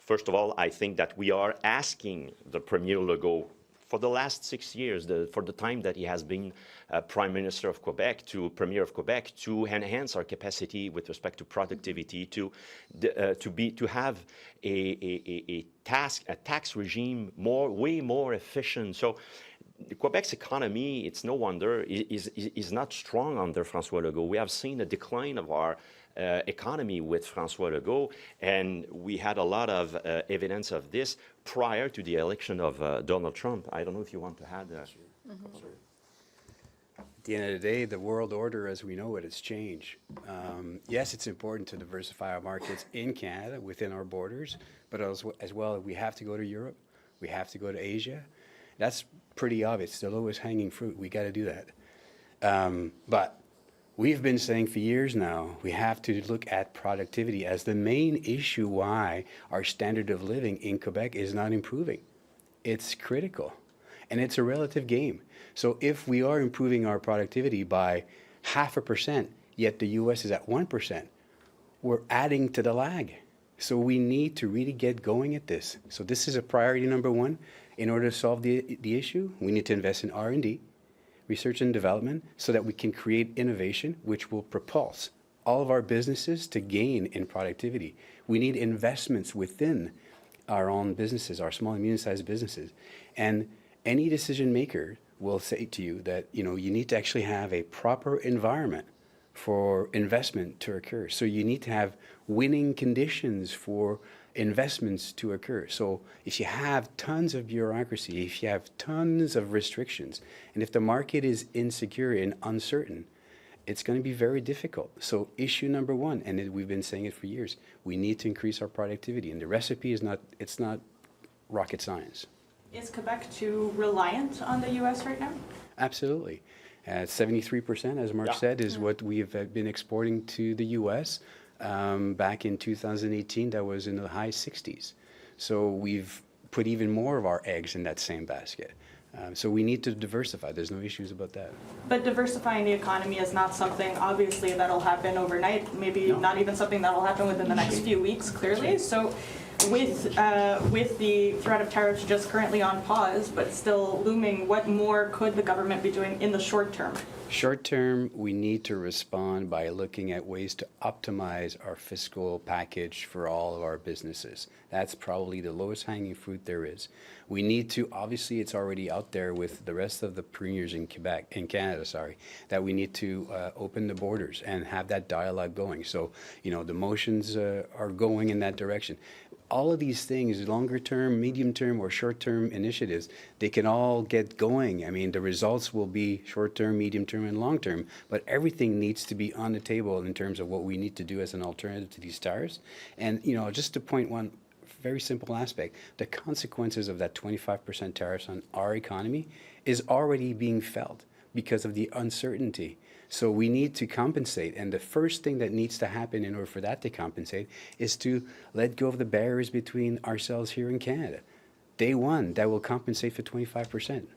First of all, I think that we are asking the Premier Legault for the last 6 years, for the time that he has been Prime Minister of Quebec, Premier of Quebec, to enhance our capacity with respect to productivity, to have a tax regime way more efficient. So Quebec's economy, it's no wonder, is not strong under François Legault. We have seen a decline of our economy with François Legault, and we had a lot of evidence of this prior to the election of Donald Trump. I don't know if you want to add. Sure. At the end of the day, the world order as we know it has changed. Yes, it's important to diversify our markets in Canada, within our borders, but as well, we have to go to Europe, we have to go to Asia. That's pretty obvious, the lowest hanging fruit. We got to do that. But we've been saying for years now, we have to look at productivity as the main issue why our standard of living in Quebec is not improving. It's critical, and it's a relative game. So if we are improving our productivity by 0.5%, yet the US is at 1%, we're adding to the lag. So we need to really get going at this. So this is a priority number one. In order to solve the issue, we need to invest in R&D, research and development, so that we can create innovation, which will propulse all of our businesses to gain in productivity. We need investments within our own businesses, our small and medium-sized businesses. And any decision maker will say to you that, you need to actually have a proper environment for investment to occur. So you need to have winning conditions for investments to occur. So if you have tons of bureaucracy, if you have tons of restrictions, and if the market is insecure and uncertain, it's going to be very difficult. So issue number one, and we've been saying it for years, we need to increase our productivity. And the recipe is not rocket science. Is Quebec too reliant on the U.S. right now? Absolutely. 73%, as Marc said, is what we've been exporting to the U.S. Back in 2018, that was in the high 60s. So we've put even more of our eggs in that same basket. So we need to diversify. There's no issues about that. But diversifying the economy is not something, obviously, that'll happen overnight. Maybe not even something that'll happen within the next few weeks, clearly. So with the threat of tariffs just currently on pause, but still looming, what more could the government be doing in the short term? Short term, we need to respond by looking at ways to optimize our fiscal package for all of our businesses. That's probably the lowest hanging fruit there is. We need to, obviously it's already out there with the rest of the premiers in Canada, that we need to open the borders and have that dialogue going. So, the motions are going in that direction. All of these things, longer term, medium term, or short term initiatives, they can all get going. I mean, the results will be short term, medium term, and long term, but everything needs to be on the table in terms of what we need to do as an alternative to these tariffs. And, just to point one very simple aspect, the consequences of that 25% tariffs on our economy is already being felt because of the uncertainty. So we need to compensate, and the first thing that needs to happen in order for that to compensate is to let go of the barriers between ourselves here in Canada. Day one, that will compensate for 25%.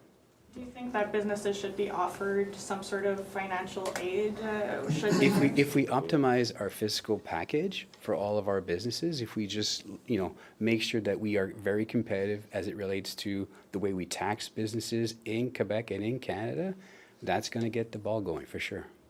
Do you think that businesses should be offered some sort of financial aid? If we optimize our fiscal package for all of our businesses, if we just make sure that we are very competitive as it relates to the way we tax businesses in Quebec and in Canada, that's going to get the ball going for sure.